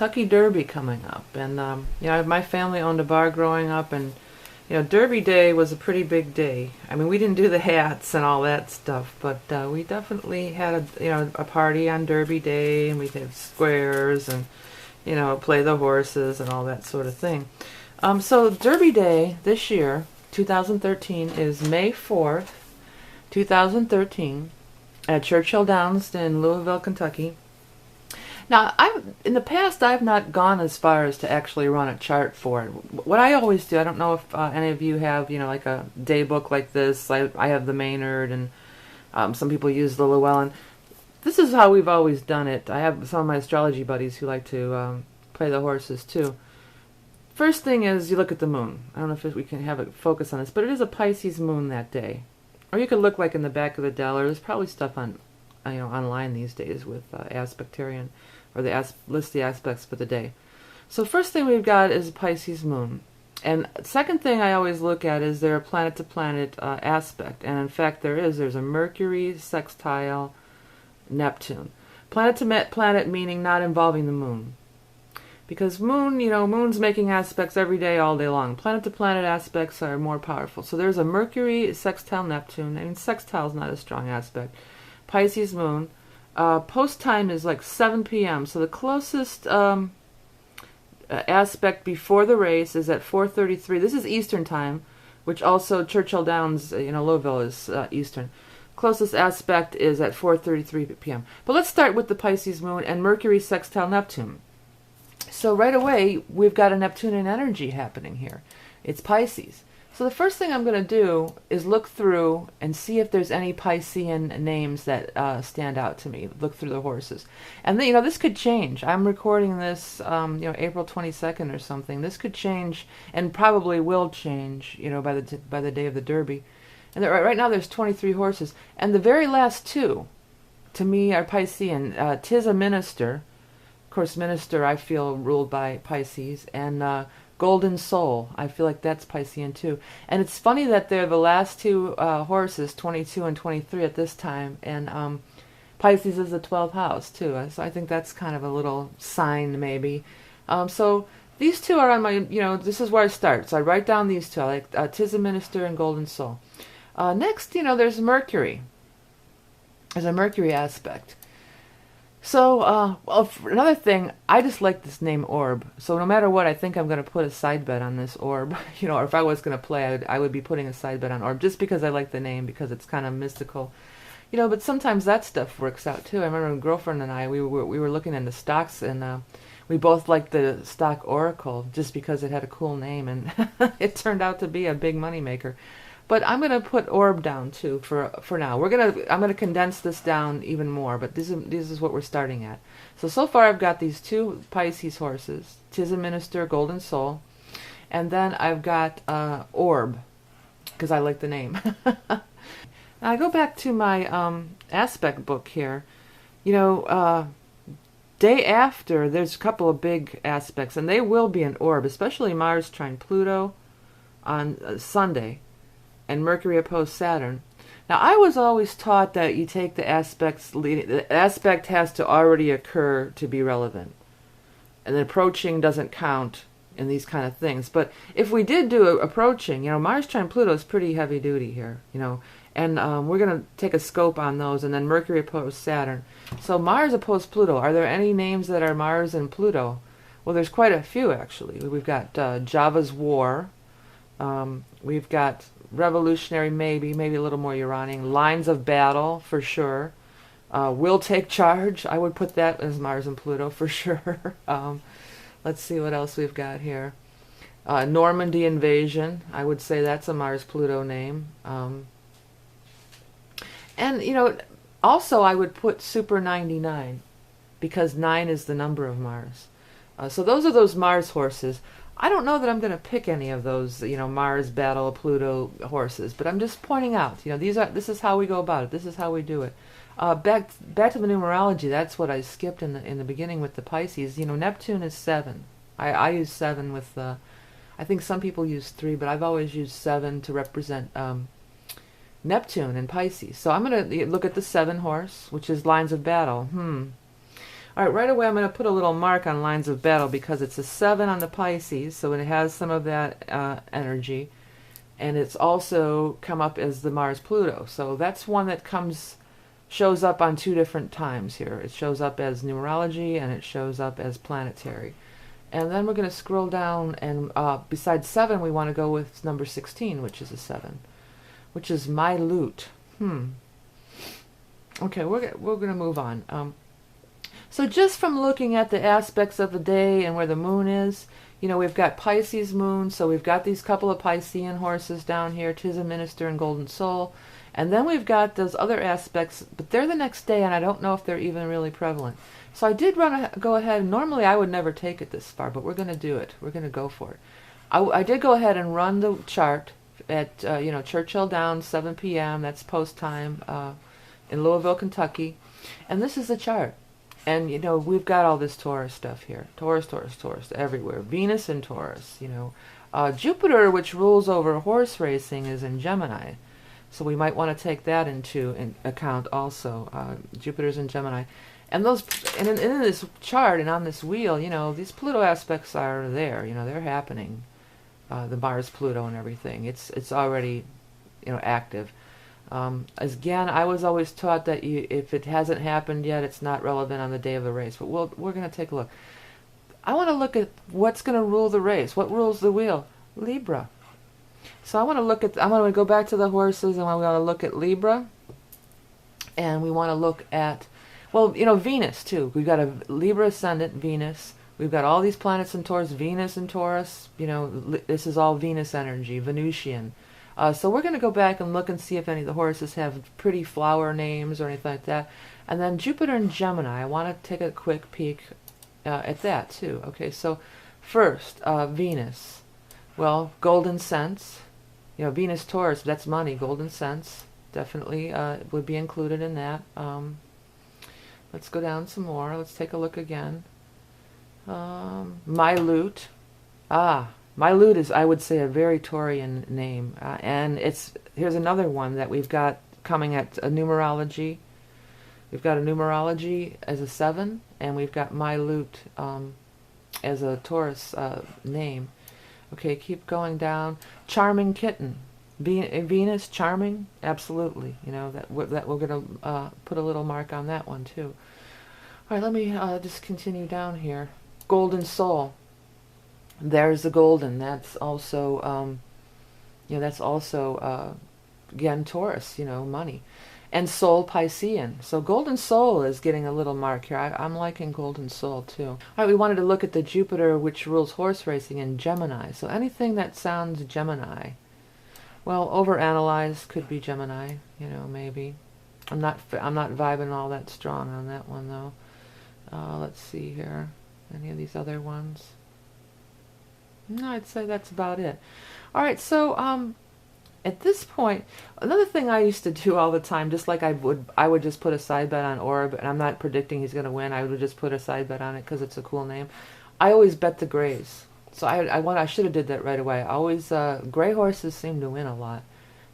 Kentucky Derby coming up, and my family owned a bar growing up, and Derby Day was a pretty big day. I mean, we didn't do the hats and all that stuff, but we definitely had a party on Derby Day, and we'd have squares and play the horses and all that sort of thing. So Derby Day this year, 2013, is May 4th, 2013, at Churchill Downs in Louisville, Kentucky. Now, in the past, I've not gone as far as to actually run a chart for it. What I always do, I don't know if any of you have, like a day book like this. I have the Maynard, and some people use the Llewellyn. This is how we've always done it. I have some of my astrology buddies who like to play the horses too. First thing is you look at the moon. I don't know if we can have a focus on this, but it is a Pisces moon that day. Or you could look like in the back of the Dell, or there's probably stuff on, online these days with Aspectarian, or list the aspects for the day. So first thing we've got is a Pisces moon. And second thing I always look at is there a planet-to-planet aspect. And in fact there's a Mercury sextile Neptune. Planet-to-planet meaning not involving the moon. Because moon's making aspects every day, all day long. Planet-to-planet aspects are more powerful. So there's a Mercury sextile Neptune. I mean, sextile is not a strong aspect. Pisces moon. Post time is like 7 p.m. So the closest aspect before the race is at 4:33. This is Eastern time, which also Churchill Downs, Louisville is Eastern. Closest aspect is at 4:33 p.m. But let's start with the Pisces moon and Mercury sextile Neptune. So right away, we've got a Neptunian energy happening here. It's Pisces. So the first thing I'm going to do is look through and see if there's any Piscean names that stand out to me. Look through the horses. And then, this could change. I'm recording this, April 22nd or something. This could change and probably will change, by the day of the Derby. And right now there's 23 horses. And the very last two, to me, are Piscean. "'Tis a Minister." Of course, Minister, I feel, ruled by Pisces. And Golden Soul, I feel like that's Piscean too. And it's funny that they're the last two horses, 22 and 23 at this time. And Pisces is the 12th house too. So I think that's kind of a little sign maybe. So these two are on my, this is where I start. So I write down these two. I like "'Tis a Minister" and Golden Soul. Next, there's Mercury. There's a Mercury aspect. So, another thing, I just like this name Orb. So no matter what, I think I'm going to put a side bet on this Orb. Or if I was going to play, I would be putting a side bet on Orb, just because I like the name, because it's kind of mystical. But sometimes that stuff works out too. I remember my girlfriend and I, we were looking into stocks, and we both liked the stock Oracle, just because it had a cool name, and it turned out to be a big money maker. But I'm going to put Orb down too for now. I'm gonna condense this down even more, but this is what we're starting at. So far I've got these two Pisces horses, "'Tis a Minister," Golden Soul, and then I've got Orb, because I like the name. Now I go back to my aspect book here. Day after, there's a couple of big aspects, and they will be an Orb, especially Mars trine Pluto on Sunday. And Mercury opposed Saturn. Now, I was always taught that you take the aspects leading. The aspect has to already occur to be relevant, and then approaching doesn't count in these kind of things. But if we did do approaching, Mars trine Pluto is pretty heavy duty here, and we're going to take a scope on those, and then Mercury opposed Saturn. So Mars opposed Pluto. Are there any names that are Mars and Pluto? Well, there's quite a few actually. We've got Java's War. We've got Revolutionary, maybe a little more Uranian. Lines of Battle, for sure. Will Take Charge, I would put that as Mars and Pluto, for sure. Let's see what else we've got here. Normandy Invasion, I would say that's a Mars-Pluto name. And, also I would put Super 99, because 9 is the number of Mars. So those are those Mars horses. I don't know that I'm going to pick any of those, Mars, Battle, Pluto horses, but I'm just pointing out, this is how we go about it. This is how we do it. Back to the numerology. That's what I skipped in the beginning with the Pisces. Neptune is 7. I use 7 with I think some people use 3, but I've always used 7 to represent Neptune and Pisces. So I'm going to look at the 7 horse, which is Lines of Battle. All All right, right away I'm going to put a little mark on lines of battle because it's a 7 on the Pisces, so it has some of that energy. And it's also come up as the Mars-Pluto. So that's one that shows up on 2 different times here. It shows up as numerology and it shows up as planetary. And then we're going to scroll down, and besides 7, we want to go with number 16, which is a 7, which is my loot. Okay, we're going to move on. So just from looking at the aspects of the day and where the moon is, you know, we've got Pisces moon, so we've got these couple of Piscean horses down here, Tis a Minister and Golden Soul. And then we've got those other aspects, but they're the next day, and I don't know if they're even really prevalent. So I did go ahead. Normally I would never take it this far, but we're going to do it. We're going to go for it. I did go ahead and run the chart at, Churchill Downs, 7 p.m. That's post time in Louisville, Kentucky. And this is the chart. And, we've got all this Taurus stuff here. Taurus everywhere. Venus in Taurus, Jupiter, which rules over horse racing, is in Gemini. So we might want to take that into account also. Jupiter's in Gemini. And in this chart and on this wheel, these Pluto aspects are there. They're happening. The Mars, Pluto, and everything. It's already, active. Again, I was always taught that if it hasn't happened yet, it's not relevant on the day of the race. But we're going to take a look. I want to look at what's going to rule the race. What rules the wheel? Libra. So I want to go back to the horses, and I want to look at Libra. And we want to look at, Venus too. We've got a Libra ascendant, Venus. We've got all these planets in Taurus, Venus in Taurus. This is all Venus energy, Venusian. So we're going to go back and look and see if any of the horses have pretty flower names or anything like that. And then Jupiter and Gemini, I want to take a quick peek at that too. Okay, so first, Venus. Well, golden cents. Venus Taurus, that's money. Golden cents definitely would be included in that. Let's go down some more. Let's take a look again. My loot. My loot is, I would say, a very Taurian name, and here's another one that we've got coming at a numerology. We've got a numerology as a 7, and we've got my loot as a Taurus name. Okay, keep going down. Charming kitten, Venus, charming, absolutely. That we're going to put a little mark on that one too. All right, let me just continue down here. Golden soul. There's the golden. That's also, again, Taurus, money. And soul, Piscean. So golden soul is getting a little mark here. I'm liking golden soul, too. All right, we wanted to look at the Jupiter, which rules horse racing, in Gemini. So anything that sounds Gemini. Well, overanalyze could be Gemini, maybe. I'm not vibing all that strong on that one, though. Let's see here. Any of these other ones? No, I'd say that's about it. All right, so at this point, another thing I used to do all the time, just like I would just put a side bet on Orb, and I'm not predicting he's going to win. I would just put a side bet on it because it's a cool name. I always bet the grays. So I should have did that right away. Gray horses seem to win a lot.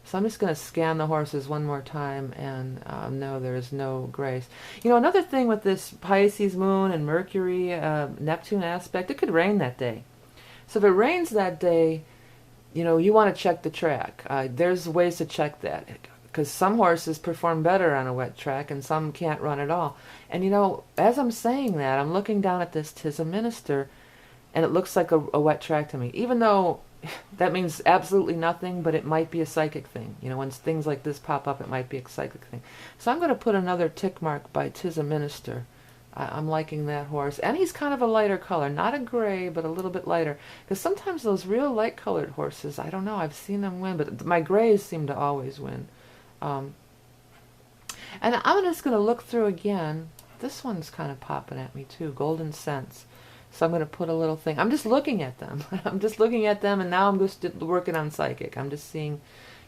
So I'm just going to scan the horses one more time, and no, there is no grays. Another thing with this Pisces moon and Mercury, Neptune aspect, it could rain that day. So if it rains that day, you want to check the track. There's ways to check that, because some horses perform better on a wet track and some can't run at all. And as I'm saying that, I'm looking down at this Tis a Minister, and it looks like a wet track to me, even though that means absolutely nothing, but it might be a psychic thing. When things like this pop up, it might be a psychic thing. So I'm going to put another tick mark by Tis a Minister. I'm liking that horse. And he's kind of a lighter color. Not a gray, but a little bit lighter. Because sometimes those real light-colored horses, I don't know, I've seen them win, but my grays seem to always win. And I'm just going to look through again. This one's kind of popping at me, too. Golden Sense. So I'm going to put a little thing. I'm just looking at them. I'm just looking at them, and now I'm just working on psychic. I'm just seeing,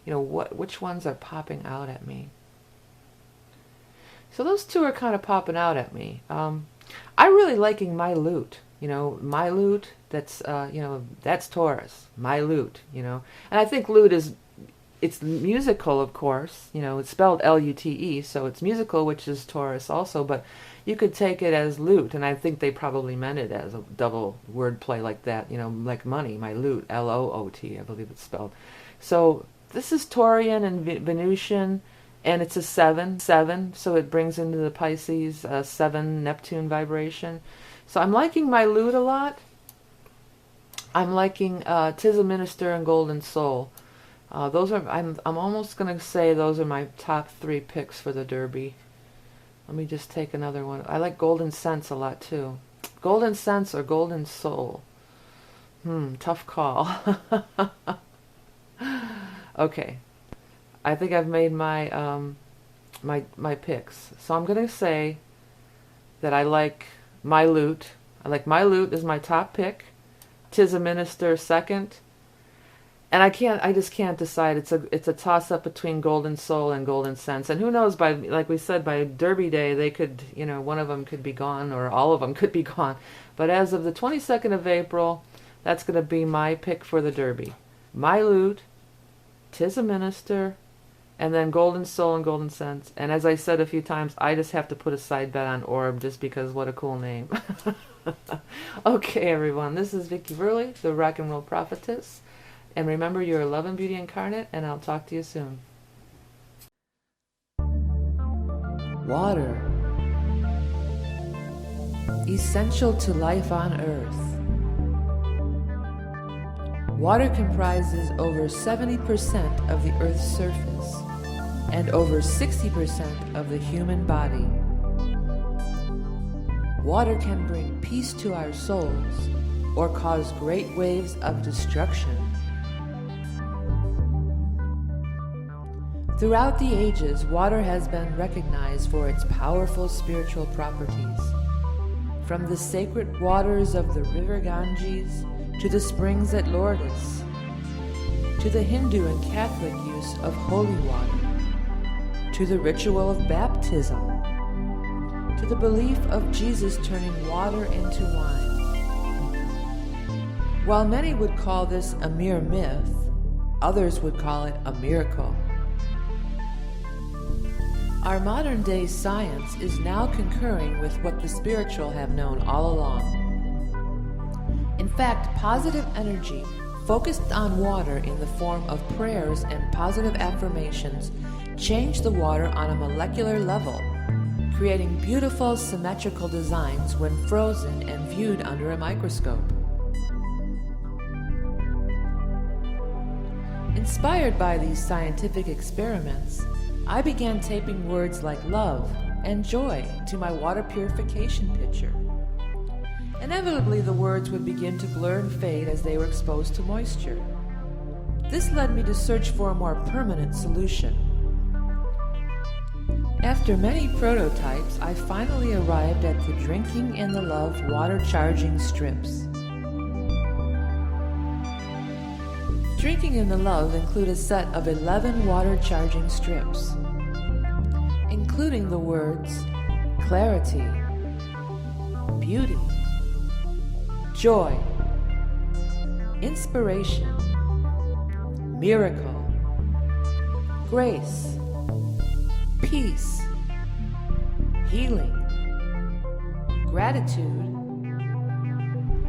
which ones are popping out at me. So those two are kind of popping out at me. I'm really liking my loot. My loot, that's Taurus. My loot, And I think loot is, it's musical, of course. It's spelled Lute, so it's musical, which is Taurus also, but you could take it as lute, and I think they probably meant it as a double word play like that, like money, my lute, Loot, I believe it's spelled. So this is Taurian and Venusian, and it's a 7, so it brings into the Pisces 7 Neptune vibration. So I'm liking my lute a lot. I'm liking Tis a Minister and Golden Soul. Those are I'm almost gonna say those are my top 3 picks for the Derby. Let me just take another one. I like Golden Sense a lot too. Golden Sense or Golden Soul. Tough call. Okay, I think I've made my my picks. So I'm gonna say that I like my lute. I like my lute is my top pick. Tis a Minister second. And I just can't decide. It's a toss up between Golden Soul and Golden Sense. And who knows, like we said, by Derby Day, they could, one of them could be gone or all of them could be gone. But as of the 22nd of April, that's going to be my pick for the Derby. My lute, Tis a Minister, and then Golden Soul and Golden Sense. And as I said a few times, I just have to put a side bet on Orb just because what a cool name. Okay, everyone, this is Vicki Verley, the Rock and Roll Prophetess. And remember, you're love and beauty incarnate, and I'll talk to you soon. Water. Essential to life on Earth. Water comprises over 70% of the Earth's surface and over 60% of the human body. Water can bring peace to our souls or cause great waves of destruction. Throughout the ages, water has been recognized for its powerful spiritual properties. From the sacred waters of the river Ganges to the springs at Lourdes, to the Hindu and Catholic use of holy water, to the ritual of baptism, to the belief of Jesus turning water into wine. While many would call this a mere myth, others would call it a miracle. Our modern-day science is now concurring with what the spiritual have known all along. In fact, positive energy focused on water in the form of prayers and positive affirmations change the water on a molecular level, creating beautiful symmetrical designs when frozen and viewed under a microscope. Inspired by these scientific experiments, I began taping words like love and joy to my water purification pitcher. Inevitably, the words would begin to blur and fade as they were exposed to moisture. This led me to search for a more permanent solution. After many prototypes, I finally arrived at the Drinking in the Love water charging strips. Drinking in the Love include a set of 11 water charging strips, including the words clarity, beauty, joy, inspiration, miracle, grace, peace, healing, gratitude,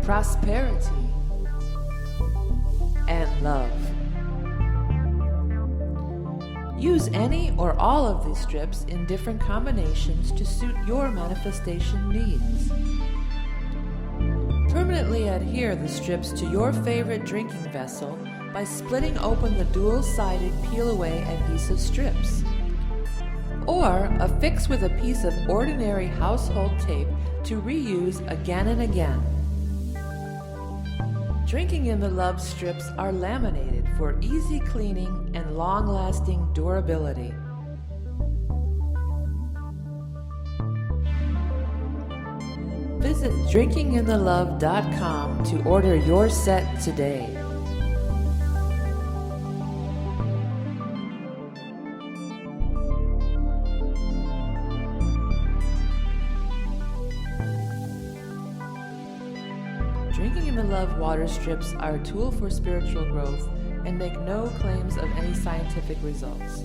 prosperity, and love. Use any or all of these strips in different combinations to suit your manifestation needs. Permanently adhere the strips to your favorite drinking vessel by splitting open the dual-sided peel-away adhesive strips, or affix with a piece of ordinary household tape to reuse again and again. Drinking in the Love strips are laminated for easy cleaning and long-lasting durability. Visit drinkinginthelove.com to order your set today. Drinking in the Love water strips are a tool for spiritual growth and make no claims of any scientific results.